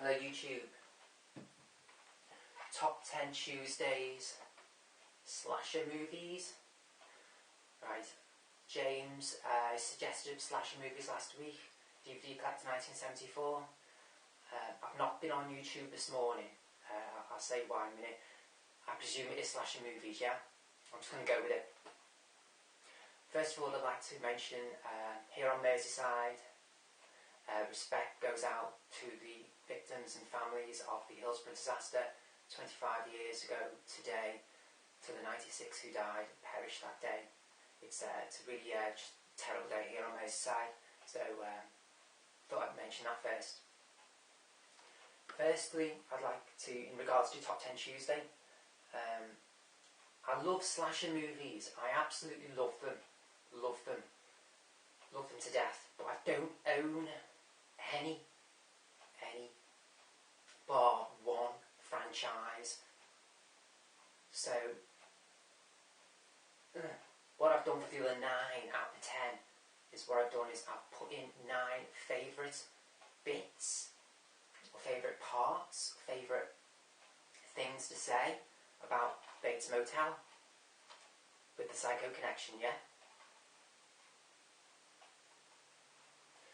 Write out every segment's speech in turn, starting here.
Hello YouTube. Top 10 Tuesdays slasher movies. Right, James suggested slasher movies last week. DVD collector 1974. I've not been on YouTube this morning. I'll say why in a minute. I presume it is slasher movies, yeah? I'm just going to go with it. First of all, I'd like to mention here on Merseyside, respect goes out to the victims and families of the Hillsborough disaster 25 years ago today, to the 96 who died and perished that day. It's a really just terrible day here on Merseyside, so thought I'd mention that first. Firstly, I'd like to, in regards to Top 10 Tuesday, I love slasher movies. I absolutely love them. Love them to death, but I don't own any bar one franchise. So what I've done for the other 9 out of 10 is what I've done is I've put in 9 favourite bits or favourite parts, favourite things to say about Bates Motel with the Psycho connection, yeah?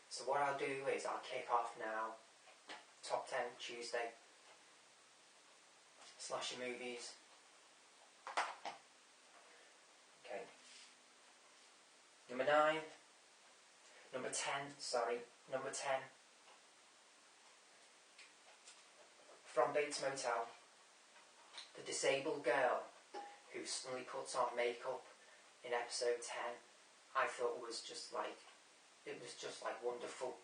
So what I'll do is I'll kick off now. Top 10 Tuesday slasher movies. Okay. Number 10. From Bates Motel, the disabled girl who suddenly puts on makeup in episode 10, I thought was just like, it was just like wonderful,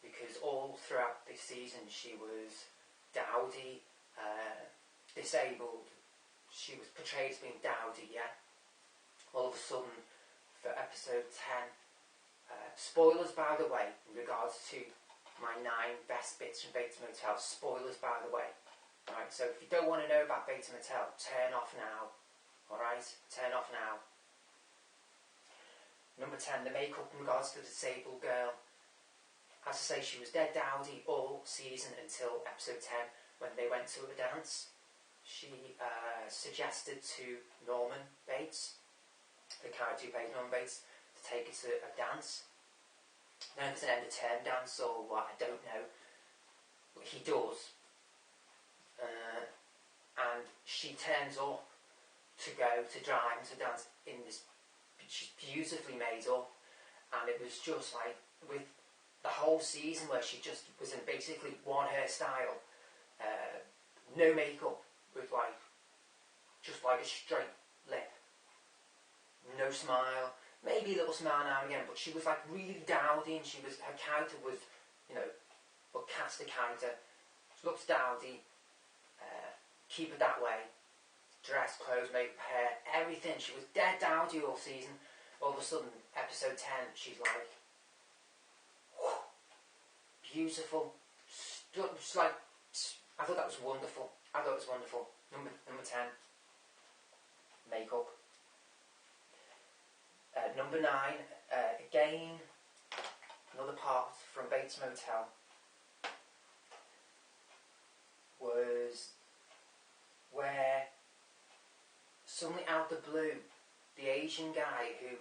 because all throughout this season she was dowdy, disabled. She was portrayed as being dowdy, yeah? All of a sudden, for episode 10, spoilers by the way, in regards to my 9 best bits from Bates Motel, spoilers by the way. Right, so if you don't want to know about Bates Motel, turn off now. Alright, turn off now. Number 10, the makeup in regards to the disabled girl. As I say, she was dead dowdy all season until episode 10 when they went to a dance. She suggested to Norman Bates, the character who played Norman Bates, to take her to a dance. I don't know if it's an end of term dance or what, I don't know. But he does. And she turns up to go to drive and to dance in this. She's beautifully made up, and it was just like with the whole season where she just was in basically one hairstyle, no makeup, with like just like a straight lip, no smile, maybe a little smile now and again, but she was like really dowdy, and her character was, you know, but cast the character, she looks dowdy, keep it that way. Dress, clothes, makeup, hair, everything. She was dead dowdy all season. All of a sudden, episode 10, she's like, whew, beautiful. Just like, I thought that was wonderful. I thought it was wonderful. Number 10, makeup. Number 9, again, another part from Bates Motel was where suddenly out of the blue, the Asian guy who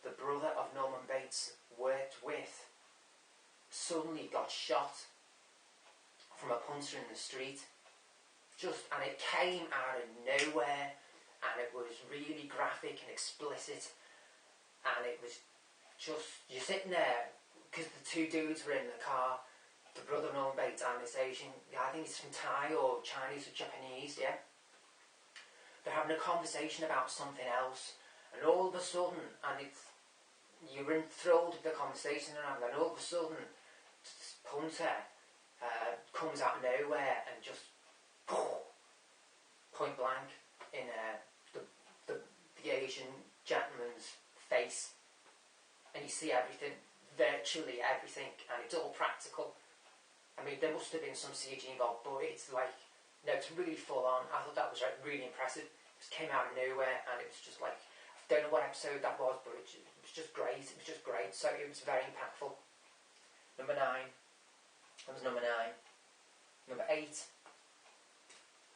the brother of Norman Bates worked with suddenly got shot from a puncher in the street. And it came out of nowhere, and it was really graphic and explicit, and it was just, you're sitting there, because the 2 dudes were in the car, the brother of Norman Bates and this Asian, I think he's from Thai or Chinese or Japanese, yeah? They're having a conversation about something else, and all of a sudden, and you're enthralled with the conversation they're having, and all of a sudden, this punter comes out of nowhere and just point blank in the Asian gentleman's face, and you see everything, virtually everything, and it's all practical. I mean, there must have been some CG involved, but it's like, no, it's really full on. I thought that was like really impressive. It just came out of nowhere, and it was just like, I don't know what episode that was, but it was just great. It was just great. So it was very impactful. Number 9. That was number 9. Number 8,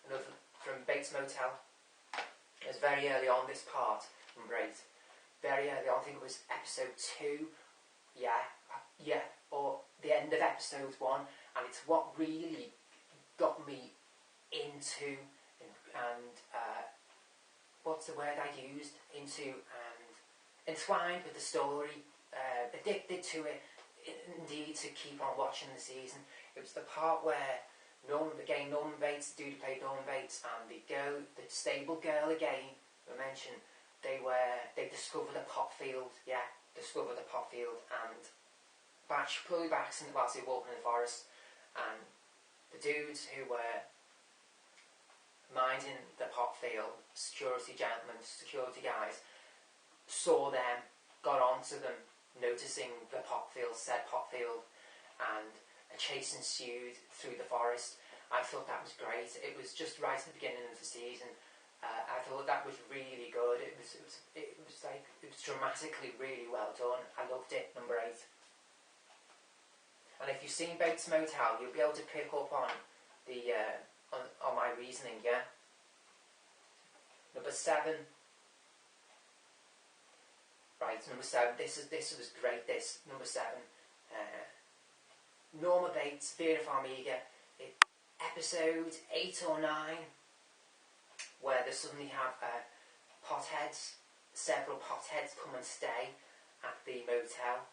another from Bates Motel. It was very early on, this part, number 8. Very early on, I think it was episode 2, yeah, or the end of episode 1, and it's what really got me into, and what's the word I used, into, and entwined with the story, addicted to it, indeed, to keep on watching the season. It was the part where Norman Bates, the dude who played Norman Bates, and the stable girl again, I mentioned, they discovered a pot field, and probably by accident whilst they were walking in the forest, and the dudes who were minding the pot field, security guys, saw them, got onto them, noticing the said pot field, and a chase ensued through the forest. I thought that was great. It was just right at the beginning of the season. I thought that was really good. It was dramatically really well done. I loved it. Number 8. And if you've seen Bates Motel, you'll be able to pick up on the on my reasoning. Yeah. Number 7. Right, number 7. This was great. Number 7. Norma Bates, Vera Farmiga, episode 8 or 9, where they suddenly have several potheads come and stay at the motel,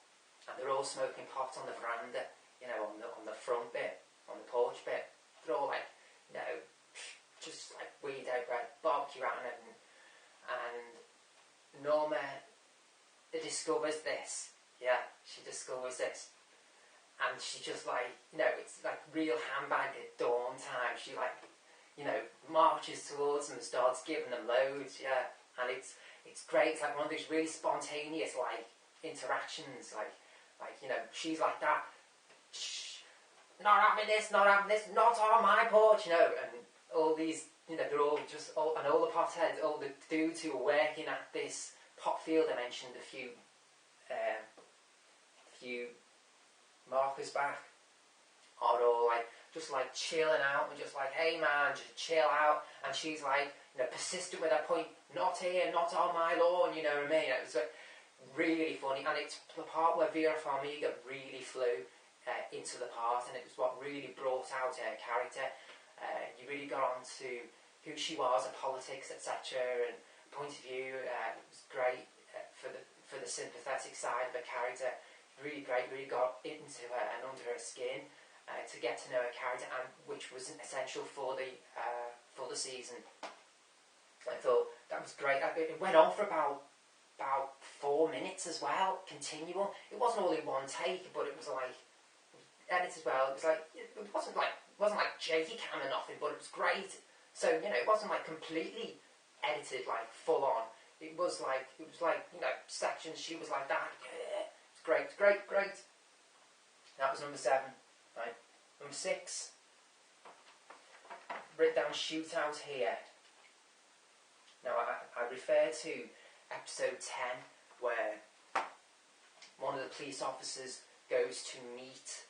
and they're all smoking pot on the veranda, on the front bit, on the porch bit. They're all like, just like weed out bread, barbecue out and everything. And Norma discovers this. Yeah, she discovers this. And she just it's like real handbag at dawn time. She marches towards them and starts giving them loads, yeah. And it's great. It's like one of those really spontaneous interactions. She's like that. Shh, not having this, not on my porch, And all these, they're all and all the potheads, all the dudes who are working at this pot field I mentioned a few markers back, are all just chilling out and just hey man, just chill out. And she's persistent with her point, not here, not on my lawn, you know what I mean? It was really funny, and it's the part where Vera Farmiga really flew into the part, and it was what really brought out her character. You really got on to who she was, her politics, etc., and point of view. It was great for the sympathetic side of the character. Really great, really got into her and under her skin to get to know her character, and which was essential for the season. I thought that was great. It went on for about 4 minutes as well, continual. It wasn't all in one take, but it was edited well. It was it wasn't like shaky cam or nothing, but it was great. So it wasn't completely edited full on. It was sections. She was like that. Great. That was number 7, right? Number 6. Written down shootout here. Now I refer to episode 10, where one of the police officers goes to meet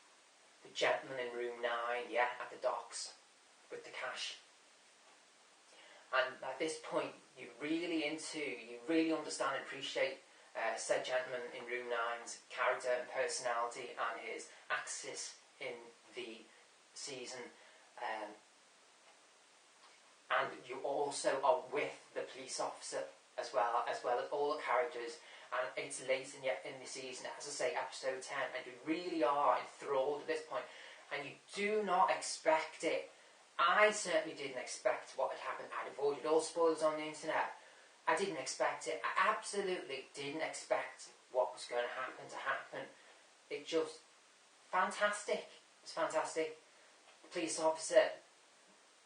the gentleman in room 9, at the docks with the cash. And at this point, you really understand and appreciate said gentleman in room 9's character and personality and his axis in the season, and you also are with the police officer as well as all the characters. And it's late in the season, as I say, episode 10, and you really are enthralled at this point, and you do not expect it. I certainly didn't expect what had happened. I'd avoided all spoilers on the internet. I didn't expect it. I absolutely didn't expect what was going to happen. It just fantastic. It's fantastic. The police officer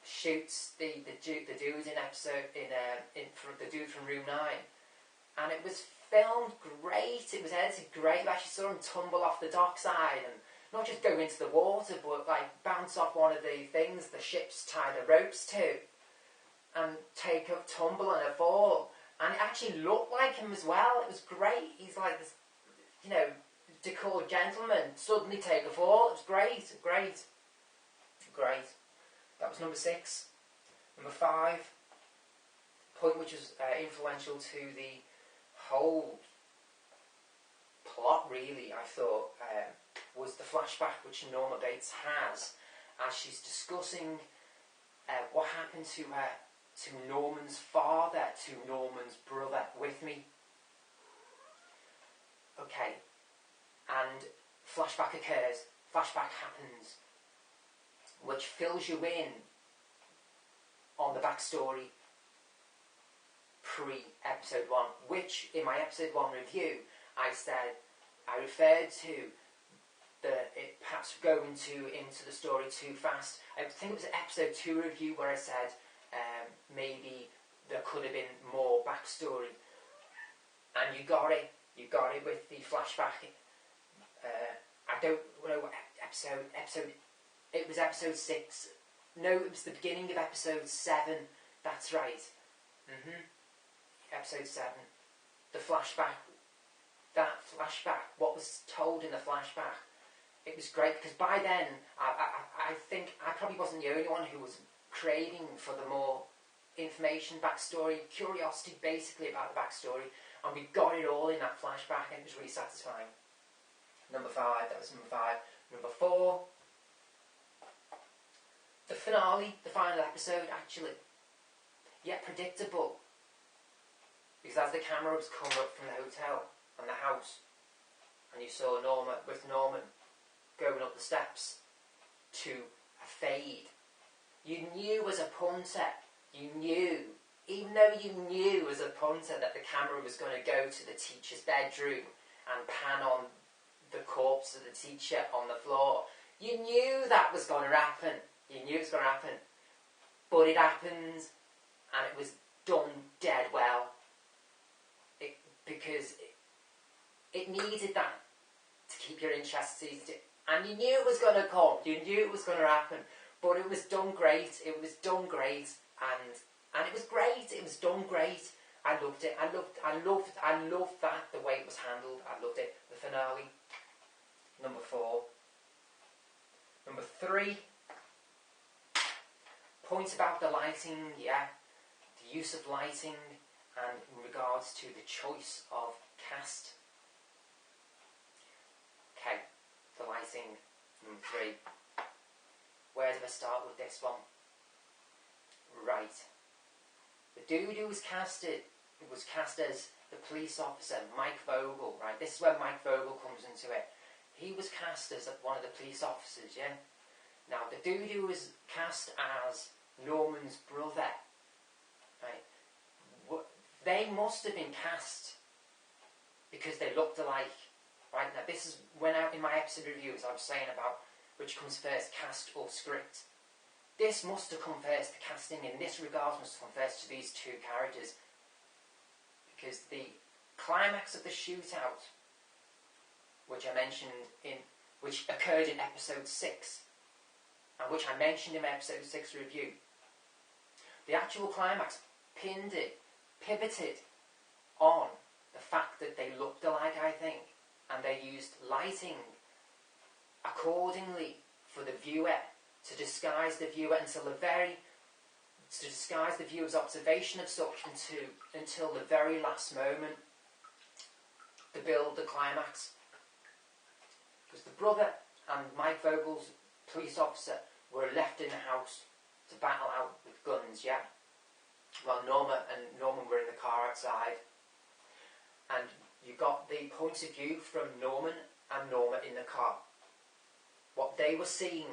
shoots the dude in episode the dude from room 9, and it was filmed great. It was edited great. You actually saw him tumble off the dockside and not just go into the water, but bounce off one of the things the ship's tied the ropes to, and take a tumble and a fall. And it actually looked like him as well. It was great. He's this, decor gentleman, suddenly take a fall. It was great. Great. That was number 6. Number 5, point which was influential to the whole plot, really, I thought, was the flashback which Norma Bates has as she's discussing what happened to her, to Norman's father, to Norman's brother. With me? Okay. And flashback occurs, flashback happens, which fills you in on the backstory pre-episode 1, which in my episode 1 review I referred to it perhaps going into the story too fast. I think it was episode 2 review where I said maybe there could have been more backstory, and you got it with the flashback. I don't know what episode it was, episode 6. No, it was the beginning of episode 7. That's right. Episode 7. The flashback. That flashback. What was told in the flashback. It was great because by then I think I probably wasn't the only one who was craving for the more information, backstory, curiosity basically about the backstory, and we got it all in that flashback, and it was really satisfying. Number 5. That was number 5. Number 4. The finale, the final episode, actually. Yet predictable. Because as the camera was coming up from the hotel and the house, and you saw Norman going up the steps to a fade, you knew as a punter, even though you knew as a punter that the camera was going to go to the teacher's bedroom and pan on the corpse of the teacher on the floor, you knew that was going to happen. You knew it was going to happen. But it happened, and it was done dead well. Because it needed that to keep your interest seized. And you knew it was going to come. You knew it was going to happen. But it was done great. It was done great. And it was great. It was done great. I loved it. I loved that, the way it was handled. I loved it. The finale. Number 4. Number 3. Points about the lighting, yeah. The use of lighting, and in regards to the choice of cast. Okay, the lighting. Number 3. Where do I start with this one? Right. The dude who was cast as the police officer, Mike Vogel, right? This is where Mike Vogel comes into it. He was cast as one of the police officers, yeah? Now, the dude who was cast as Norman's brother, right? They must have been cast because they looked alike, right? Now, this is when out in my episode reviews I was saying about which comes first, cast or script. This must have come first, the casting in this regard must have come first to these two characters, because the climax of the shootout, which I mentioned which occurred in episode 6, and which I mentioned in my episode 6 review, the actual climax pivoted on the fact that they looked alike, I think, and they used lighting accordingly for the viewer to disguise the viewer to disguise the viewer's observation of such until the very last moment to build the climax. Because the brother and Mike Vogel's police officer were left in the house to battle out with guns, yeah? While Norman were in the car outside. And you got the point of view from Norman and Norma in the car. What they were seeing,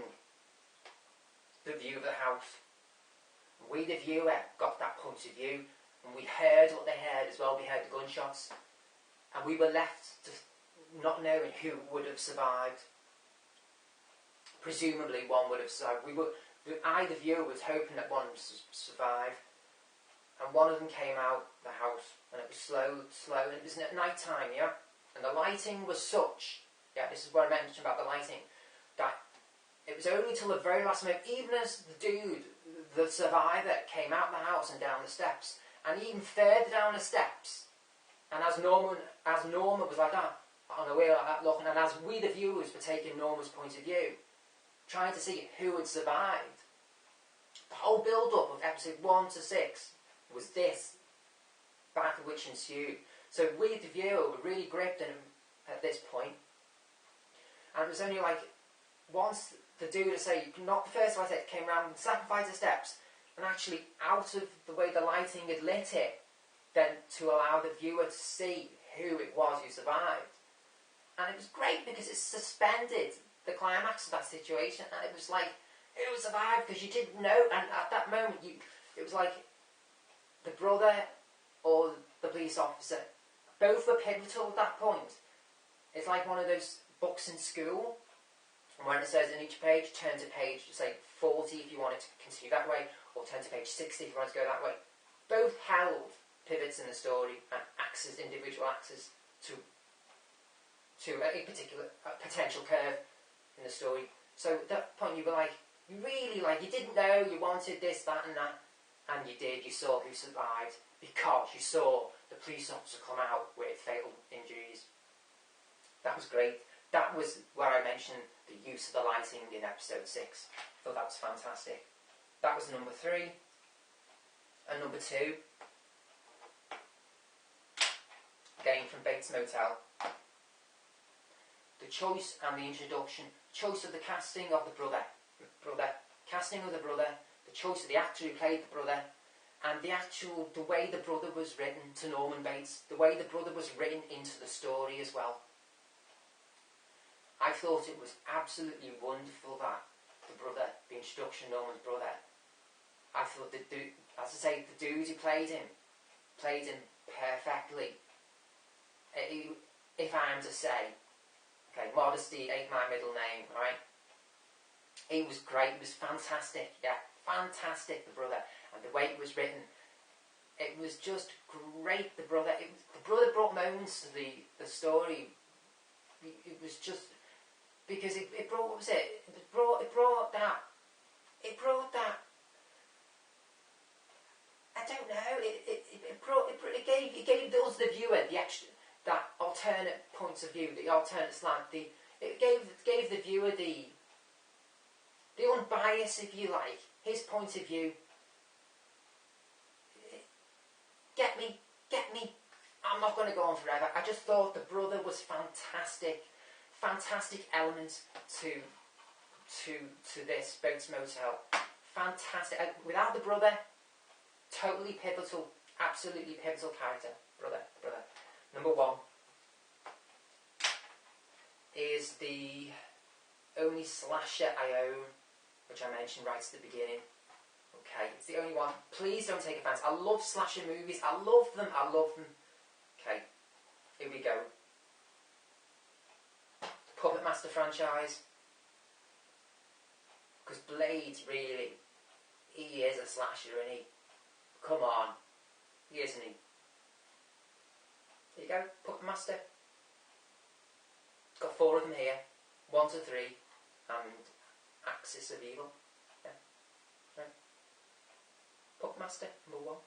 the view of the house. We, the viewer, got that point of view, and we heard what they heard as well. We heard the gunshots, and we were left to not knowing who would have survived. Presumably one would have survived. I, the viewer, was hoping that one would survive, and one of them came out the house, and it was slow, and it was at night time, yeah? And the lighting was such, yeah, this is what I mentioned about the lighting, that it was only till the very last moment, even as the dude, the survivor, came out the house and down the steps, and even further down the steps, and as Norma was like that, on the way like that looking, and as we the viewers were taking Norma's point of view, trying to see who had survived. The whole build-up of episode 1 to 6 was this battle which ensued. So we, the viewer, were really gripped in at this point. And it was only like once the dude, say, not the first fighter, came around and second fighter steps, and actually out of the way the lighting had lit it, then to allow the viewer to see who it was who survived. And it was great because it suspended the climax of that situation, and it was like, who survived? Because you didn't know, and at that moment, it was like the brother or the police officer, both were pivotal at that point. It's like one of those books in school, and when it says in each page, turn to page, say 40 if you want it to continue that way, or turn to page 60 if you want it to go that way. Both held pivots in the story and axes, individual axes, to a particular potential curve in the story. So at that point you were like, you really you didn't know, you wanted this, that and that, and you did, you saw who survived, because you saw the police officer come out with fatal injuries. That was great. That was where I mentioned the use of the lighting in episode 6. I thought that was fantastic. That was number 3. And number 2, again from Bates Motel. The choice and the introduction, choice of the casting of the brother, casting of the brother, the choice of the actor who played the brother, and the way the brother was written to Norman Bates, the way the brother was written into the story as well. I thought it was absolutely wonderful that the brother, the introduction, Norman's brother, I thought the dude who played him perfectly. If I am to say, okay, modesty ain't my middle name, right? It was great, it was fantastic, yeah, fantastic, the brother, and the way it was written, it was just great, the brother. The brother brought moments to the story. It was just, because it brought, what was it? It brought that, I don't know, it gave us the viewer the extra, that alternate points of view, the alternate slant, it gave the viewer the unbiased, if you like, his point of view. Get me, I'm not going to go on forever. I just thought the brother was fantastic element to this Bates Motel. Fantastic. Without the brother, totally pivotal, absolutely pivotal character. Brother. Number 1 is the only slasher I own, which I mentioned right at the beginning. Okay, it's the only one. Please don't take offence. I love slasher movies. I love them. Okay, here we go. The Puppet Master franchise. Because Blade, really, he is a slasher, isn't he? Come on. He isn't he? There you go, Puppet Master. Got 4 of them here. 1 to 3. And Axis of Evil. Yeah. Right. Puppet Master, number 1.